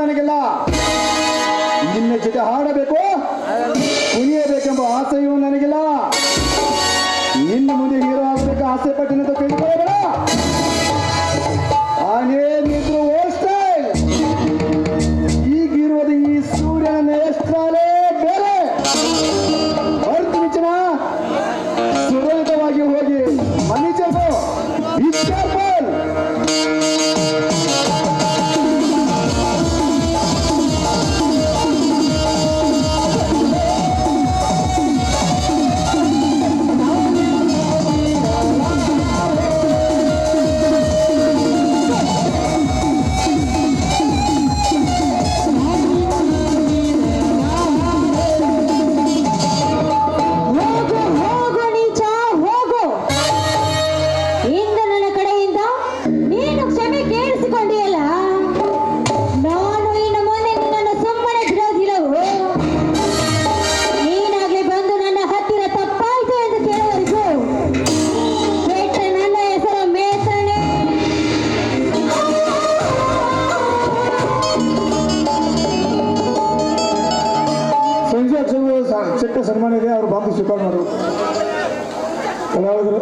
ನನಗಿಲ್ಲ. ನಿನ್ನ ಜೊತೆ ಹಾಡಬೇಕು, ಕುಣಿಯಬೇಕೆಂಬ ಆಸೆಯೂ ನನಗಿಲ್ಲ. ನಿನ್ನ ಮುಂದೆ ಹೀರೋ ಆಗಬೇಕು ಆಸೆ ಪಟ್ಟಿನಂತ ತಿಳಿದುಕೊಳ್ಳಬೇಡ. ಆನೇನಿದ್ರು ಓಸ್ಟೈಲ್ ಈಗಿರುವುದು ಈ ಸೂರ್ಯನ ಎಷ್ಟಾಲೇ ಬೇರೆ. ಹೊರತು ಮಿಂಚಿನ ಸುರಳಿತವಾಗಿ ಹೋಗಿ ಮನ್ನಿಸಬೇಕು. ಸನ್ಮಾನ ಇದೆ, ಅವರು ಬಂದು ಸ್ವೀಕಾರ ಮಾಡಬೇಕು. ಕಲಾವಿದರು